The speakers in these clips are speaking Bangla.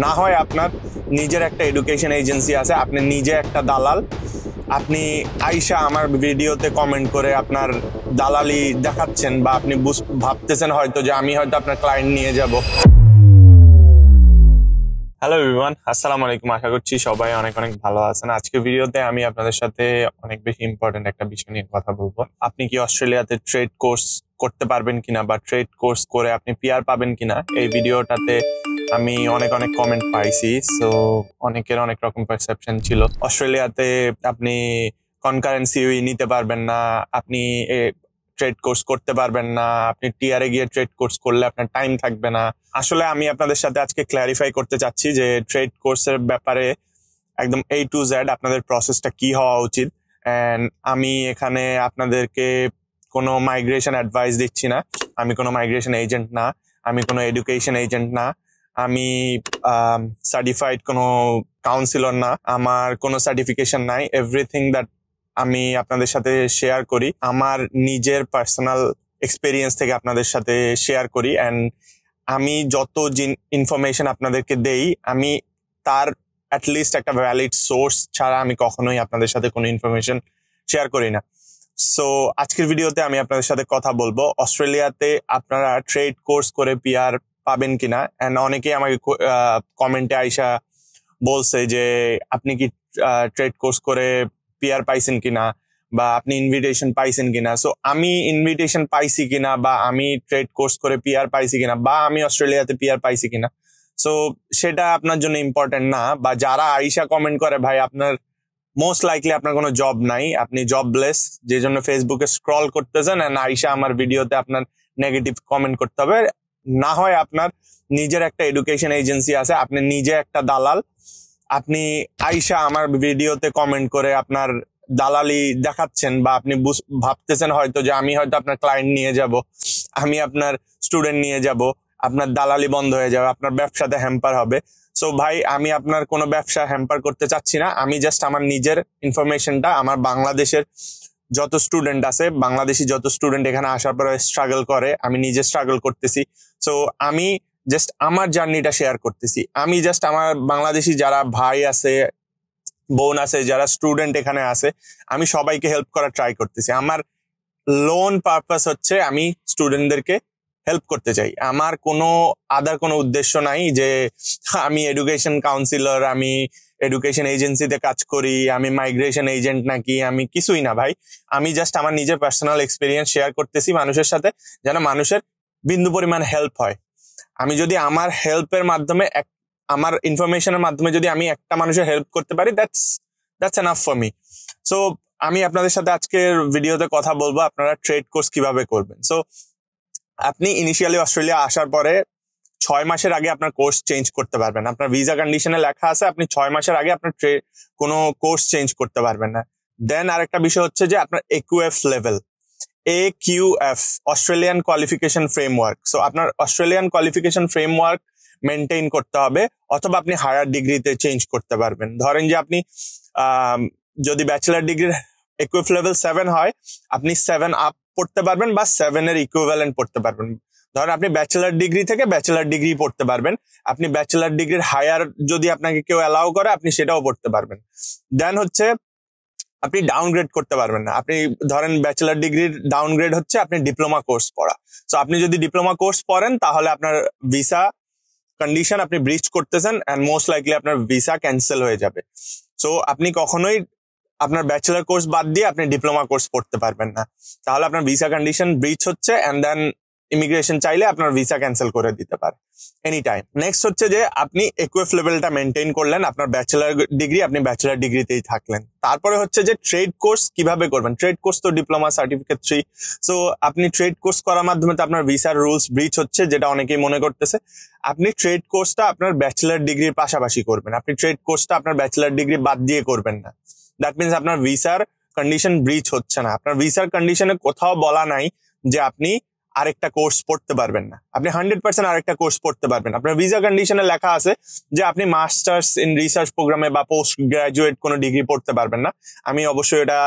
না হয় আপনার নিজের একটা এডুকেশন এজেন্সি আছে, আপনি নিজে একটা দালাল, আপনি আইসা আমার ভিডিওতে কমেন্ট করে আপনার দালালি দেখাচ্ছেন, বা আপনি ভাবতেছেন হয়তো যে আমি হয়তো আপনার ক্লায়েন্ট নিয়ে যাব। হ্যালো এভরিওয়ান, আসসালামু আলাইকুম। আশা করছি সবাই অনেক অনেক ভালো আছেন। আজকে ভিডিওতে আমি আপনাদের সাথে অনেক বেশি ইম্পর্টেন্ট একটা বিষয় নিয়ে কথা বলবো। আপনি কি অস্ট্রেলিয়াতে ট্রেড কোর্স করতে পারবেন কিনা, বা ট্রেড কোর্স করে আপনি পিআর পাবেন কিনা, এই ভিডিওটাতে আমি অনেক অনেক কমেন্ট পাইছি। সো অনেকের অনেক রকম পারসেপশন ছিল। অস্ট্রেলিয়াতে আপনি কনকারেন্সি নিতে পারবেন না, আপনি ট্রেড কোর্স করতে পারবেন না, আপনি টিআরে গিয়ে ট্রেড কোর্স করলে আপনার টাইম থাকবে না। আসলে আমি আপনাদের সাথে আজকে ক্ল্যারিফাই করতে চাচ্ছি যে ট্রেড কোর্সের ব্যাপারে একদম A to Z আপনাদের প্রসেসটা কি হওয়া উচিত। এন্ড আমি এখানে আপনাদেরকে কোনো মাইগ্রেশন অ্যাডভাইস দিচ্ছি না, আমি কোনো মাইগ্রেশন এজেন্ট না, আমি কোনো এডুকেশন এজেন্ট না, আমি সার্টিফাইড কোনো কাউন্সিলর না, আমার কোনো সার্টিফিকেশন নাই। এভরিথিং দ্যাট আমি আপনাদের সাথে শেয়ার করি আমার নিজের পার্সোনাল এক্সপেরিয়েন্স থেকে আপনাদের সাথে শেয়ার করি। অ্যান্ড আমি যত ইনফরমেশন আপনাদেরকে দেই, আমি তার অ্যাটলিস্ট একটা ভ্যালিড সোর্স ছাড়া আমি কখনোই আপনাদের সাথে কোনো ইনফরমেশন শেয়ার করি না। সো আজকের ভিডিওতে আমি আপনাদের সাথে কথা বলবো অস্ট্রেলিয়াতে আপনারা ট্রেড কোর্স করে পিআর পাবেন কিনা। অ্যান্ড অনেকেই আমাকে কমেন্টে আইসা বলছে যে আপনি কি ট্রেড কোর্স করে পিআর পাইছেন কিনা, বা আপনি ইনভিটেশন পাইছেন কিনা। সো আমি ইনভিটেশন পাইছি কিনা, বা আমি ট্রেড কোর্স করে পিআর পাইছি কিনা, বা আমি অস্ট্রেলিয়াতে পিআর পাইছি কিনা, সো সেটা আপনার জন্য ইম্পর্টেন্ট না। বা যারা আইসা কমেন্ট করে ভাই আপনার মোস্ট লাইকলি আপনার কোনো জব নাই, আপনি জবলেস, যে জন্য ফেসবুকে স্ক্রল করতেছেন এন্ড আইসা আমার ভিডিওতে আপনার নেগেটিভ কমেন্ট করতে হবে। না হয় আপনার নিজের একটা এডুকেশন এজেন্সি আছে, আপনি নিজে একটা দালাল, আপনি আইসা আমার ভিডিওতে কমেন্ট করে আপনার দালালি দেখাচ্ছেন, বা আপনি ভাবতেছেন হয়তো যে আমি হয়তো আপনার ক্লায়েন্ট নিয়ে যাব, আমি আপনার স্টুডেন্ট নিয়ে যাব, আপনার দালালি বন্ধ হয়ে যাবে, আপনার ব্যবসাতে হ্যাম্পার হবে। সো ভাই, আমি আপনার কোনো ব্যবসা হ্যাম্পার করতে চাচ্ছি না। আমি জাস্ট আমার নিজের ইনফরমেশনটা, আমার বাংলাদেশের যত স্টুডেন্ট আছে, বাংলাদেশি যত স্টুডেন্ট এখানে আসার পরে স্ট্রাগল করে, আমি নিজে স্ট্রাগল করতেছি। সো আমি জাস্ট আমার জার্নিটা শেয়ার করতেছি। আমি জাস্ট আমার বাংলাদেশি যারা ভাই আছে, বোন আছে, যারা স্টুডেন্ট এখানে আছে, আমি সবাইকে হেল্প করার ট্রাই করতেছি। আমার লোন পারপাস হচ্ছে আমি স্টুডেন্টদেরকে হেল্প করতে চাই। আমার কোনো আদার কোনো উদ্দেশ্য নাই যে আমি এডুকেশন কাউন্সিলর, আমি এডুকেশন এজেন্সিতে কাজ করি, আমি মাইগ্রেশন এজেন্ট নাকি, আমি কিছুই না ভাই। আমি জাস্ট আমার নিজের পার্সোনাল এক্সপিরিয়েন্স শেয়ার করতেছি মানুষের সাথে, যেন মানুষের বিন্দু পরিমাণ হেল্প হয়। আমি যদি আমার হেল্পের মাধ্যমে, আমার ইনফরমেশনের মাধ্যমে যদি আমি একটা মানুষের হেল্প করতে পারি, that's enough for me. So আমি আপনাদের সাথে আজকের ভিডিওতে কথা বলবো আপনারা ট্রেড কোর্স কিভাবে করবেন। সো আপনি ইনিশিয়ালি অস্ট্রেলিয়া আসার পরে 6 মাসের আগে আপনার কোর্স চেঞ্জ করতে পারবেন। আপনার ভিসা কন্ডিশনে লেখা আছে আপনি 6 মাসের আগে আপনার কোনো কোর্স চেঞ্জ করতে পারবেন না। দেন আরেকটা বিষয় হচ্ছে যে আপনার AQF level, AQF Australian qualification framework. So আপনার অস্ট্রেলিয়ান কোয়ালিফিকেশন ফ্রেমওয়ার্ক মেনটেন করতে হবে, অথবা আপনি হায়ার ডিগ্রিতে চেঞ্জ করতে পারবেন। ধরেন যে আপনি যদি ব্যাচেলার ডিগ্রির AQF লেভেল 7 হয়, আপনি 7 আপ পড়তে পারবেন, বা 7 এর ইকুইভ্যালেন্ট পড়তে পারবেন। ধরেন আপনি ব্যাচেলার ডিগ্রি থেকে ব্যাচেলার ডিগ্রি পড়তে পারবেন, আপনি ব্যাচেলার ডিগ্রির হায়ার যদি আপনাকে কেউ অ্যালাউ করে, আপনি সেটাও পড়তে পারবেন। দেন হচ্ছে আপনি ডাউনগ্রেড করতে পারবেন না। আপনি ধরেন ব্যাচেলার ডিগ্রির ডাউনগ্রেড হচ্ছে আপনি ডিপ্লোমা কোর্স পড়া। সো আপনি যদি ডিপ্লোমা কোর্স পড়েন, তাহলে আপনার ভিসা কন্ডিশন আপনি ব্রিচ করতেছেন, এন্ড মোস্ট লাইকলি আপনার ভিসা ক্যান্সেল হয়ে যাবে। সো আপনি কখনোই আপনার ব্যাচেলার কোর্স বাদ দিয়ে আপনি ডিপ্লোমা কোর্স পড়তে পারবেন না, তাহলে আপনার ভিসা কন্ডিশন ব্রিচ হচ্ছে, এন্ড দেন ইমিগ্রেশন চাইলে আপনার ভিসা ক্যান্সেল করে দিতে পারে এনি টাইম। নেক্সট হচ্ছে যে আপনি AQF লেভেলটা মেনটেন করলেন, আপনার ব্যাচেলার ডিগ্রি, আপনি ব্যাচেলার ডিগ্রিতেই থাকলেন। তারপরে হচ্ছে যে ট্রেড কোর্স কিভাবে করবেন। ট্রেড কোর্স তো ডিপ্লোমা সার্টিফিকেট 3। সো আপনি ট্রেড কোর্স করার মাধ্যমে তো আপনার ভিসার রুলস ব্রিচ হচ্ছে, যেটা অনেকেই মনে করতেছে। আপনি ট্রেড কোর্সটা আপনার ব্যাচেলার ডিগ্রির পাশাপাশি করবেন, আপনি ট্রেড কোর্সটা আপনার ব্যাচেলার ডিগ্রি বাদ দিয়ে করবেন না। দ্যাট মিনস আপনার ভিসার কন্ডিশন ব্রিচ হচ্ছে না। আপনার ভিসার কন্ডিশনে কোথাও বলা নাই যে আপনি আরেকটা কোর্স পড়তে পারবেন না, আপনি 100% আরেকটা কোর্স পড়তে পারবেন। আপনার ভিসা কন্ডিশনে লেখা আছে যে আপনি মাস্টার্স ইন রিসার্চ প্রোগ্রামে বা পোস্ট গ্রাজুয়েট কোনো ডিগ্রি পড়তে পারবেন না। আমি অবশ্যই ওটা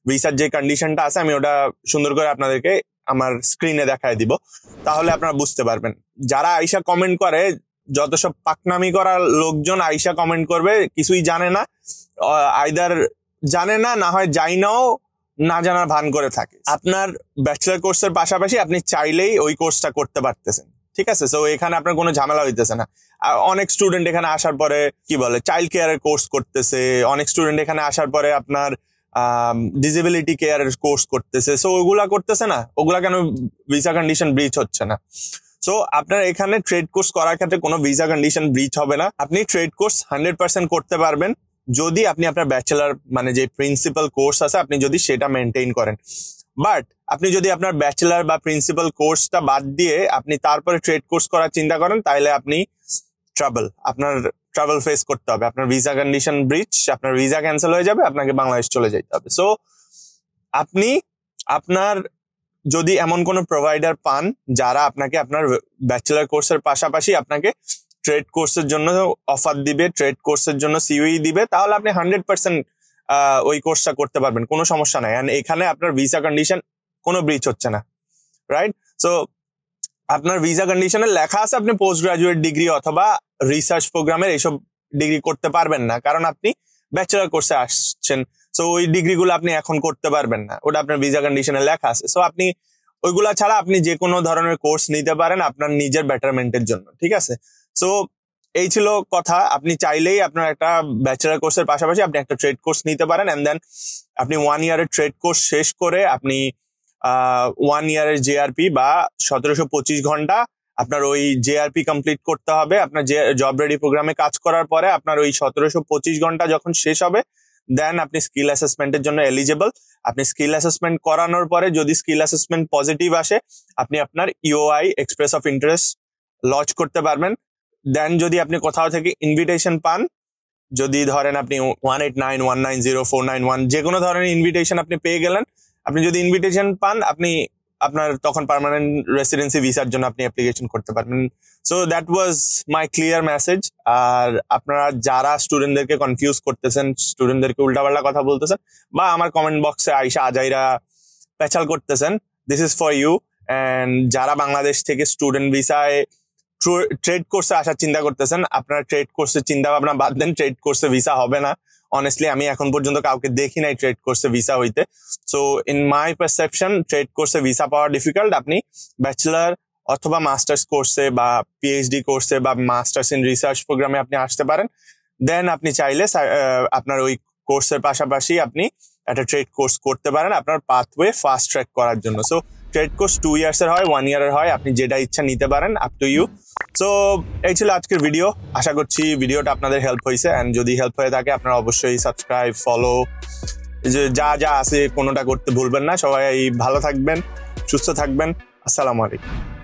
ভিসার যে কন্ডিশনটা আছে আমি ওটা সুন্দর করে আপনাদেরকে আমার স্ক্রিনে দেখায় দিব, তাহলে আপনারা বুঝতে পারবেন। যারা আইসা কমেন্ট করে যত সব পাকনামি করা লোকজন আইসা কমেন্ট করবে, কিছুই জানে না, আইদার জানে না, না হয় যাই নাও না জানার ভান করে থাকে। আপনার ব্যাচেলার কোর্সের পাশাপাশি আপনি চাইলেই ওই কোর্সটা করতে পারতেছেন, ঠিক আছে? সো এখানে আপনার কোনো ঝামেলা হইতেছে না। অনেক স্টুডেন্ট এখানে আসার পরে কি বলে চাইল্ড কেয়ারের কোর্স করতেছে, অনেক স্টুডেন্ট এখানে আসার পরে আপনার ডিসেবিলিটি কেয়ারের কোর্স করতেছে। সো ওগুলা করতেছে না, ওগুলা কেন ভিসা কন্ডিশন ব্রিচ হচ্ছে না? সো আপনার এখানে ট্রেড কোর্স করার ক্ষেত্রে কোনো ভিসা কন্ডিশন ব্রিচ হবে না। আপনি ট্রেড কোর্স 100% করতে পারবেন যদি আপনি আপনার ব্যাচেলার মানে যে প্রিন্সিপাল কোর্স আছে আপনি যদি সেটা মেনটেন করেন। বাট আপনি যদি আপনার ব্যাচেলার বা প্রিন্সিপাল কোর্সটা বাদ দিয়ে আপনি তারপরে ট্রেড কোর্স করার চিন্তা করেন, তাহলে আপনি আপনার ট্রাভেল ফেস করতে হবে, আপনার ভিসা কন্ডিশন ব্রিচ, আপনার ভিসা ক্যান্সেল হয়ে যাবে, আপনাকে বাংলাদেশ চলে যেতে হবে। সো আপনি আপনার যদি এমন কোনো প্রোভাইডার পান যারা আপনাকে আপনার ব্যাচেলার কোর্সের পাশাপাশি আপনাকে ট্রেড কোর্সের জন্য অফার দিবে, ট্রেড কোর্সের জন্য সিইউই দিবে, তাহলে আপনি 100% ওই কোর্সটা করতে পারবেন, কোনো সমস্যা নাই। এন্ড এখানে আপনার ভিসা কন্ডিশন কোনো ব্রিচ হচ্ছে না, রাইট? সো আপনার ভিসা কন্ডিশনে লেখা আছে আপনি পোস্ট গ্রাজুয়েট ডিগ্রি অথবা রিসার্চ প্রোগ্রামের এইসব ডিগ্রি করতে পারবেন না, কারণ আপনি ব্যাচেলার কোর্সে আসছেন। সো ওই ডিগ্রিগুলো আপনি এখন করতে পারবেন না, ওটা আপনার ভিসা কন্ডিশনে লেখা আছে। সো আপনি ওইগুলা ছাড়া আপনি যে কোনো ধরনের কোর্স নিতে পারেন আপনার নিজের বেটারমেন্টের জন্য, ঠিক আছে? সো এই ছিল কথা। আপনি চাইলেই আপনার একটা ব্যাচেলার কোর্সের পাশাপাশি আপনি একটা ট্রেড কোর্স নিতে পারেন, এন্ড দেন আপনি 1 ইয়ারের ট্রেড কোর্স শেষ করে আপনি 1 ইয়ারের জেআরপি বা 1725 ঘন্টা আপনার ওই জেআরপি কমপ্লিট করতে হবে। আপনার যে জব রেডি প্রোগ্রামে কাজ করার পরে আপনার ওই 1725 ঘন্টা যখন শেষ হবে, দেন আপনি স্কিল অ্যাসেসমেন্টের জন্য এলিজিবল। আপনি স্কিল অ্যাসেসমেন্ট করানোর পরে যদি স্কিল অ্যাসেসমেন্ট পজিটিভ আসে, আপনি আপনার EOI express of interest launch করতে পারবেন। দেন যদি আপনি কোথাও থেকে ইনভিটেশন পান, যদি ধরেন আপনি 189, 190, 491 যে কোনো ধরনের ইনভিটেশন আপনি পেয়ে গেলেন, আপনি যদি ইনভিটেশন পান আপনি আপনার তখন পার্মানেন্ট রেসিডেন্সি ভিসার জন্য আপনি অ্যাপ্লিকেশন করতে পারবেন। So that was my clear message. আর আপনারা যারা স্টুডেন্টদেরকে কনফিউজ করতেছেন, স্টুডেন্টদেরকে উল্টাপাল্টা কথা বলতেছেন বা আমার কমেন্ট বক্সে আইসা আজাইরা পেচাল করতেছেন, this is for you. And যারা বাংলাদেশ থেকে স্টুডেন্ট ভিসায় ট্রেড কোর্সে আসার চিন্তা করতেছেন, আপনারা ট্রেড কোর্সের চিন্তা ভাবনা বাদ দেন, ট্রেড কোর্সে ভিসা হবে না। অনেস্টলি আমি এখন পর্যন্ত কাউকে দেখি নাই ট্রেড কোর্সে ভিসা হইতে। So in my perception trade কোর্সে ভিসা পাওয়া ডিফিকাল্ট। আপনি ব্যাচেলার অথবা মাস্টার্স কোর্সে বা পিএইচডি কোর্সে বা মাস্টার্স ইন রিসার্চ প্রোগ্রামে আপনি আসতে পারেন। দেন আপনি চাইলে আপনার ওই কোর্সের পাশাপাশি আপনি একটা ট্রেড কোর্স করতে পারেন আপনার পাথওয়ে ফাস্ট ট্র্যাক করার জন্য। সো ট্রেড কোর্স 2 ইয়ার্সের হয়, 1 ইয়ারের হয়, আপনি যেটা ইচ্ছা নিতে পারেন, আপ টু ইউ। সো এই ছিল আজকের ভিডিও। আশা করছি ভিডিওটা আপনাদের হেল্প হয়েছে, এন্ড যদি হেল্প হয়ে থাকে আপনারা অবশ্যই সাবস্ক্রাইব, ফলো, যা যা আছে কোনোটা করতে ভুলবেন না। সবাই ভালো থাকবেন, সুস্থ থাকবেন। আসসালামু আলাইকুম।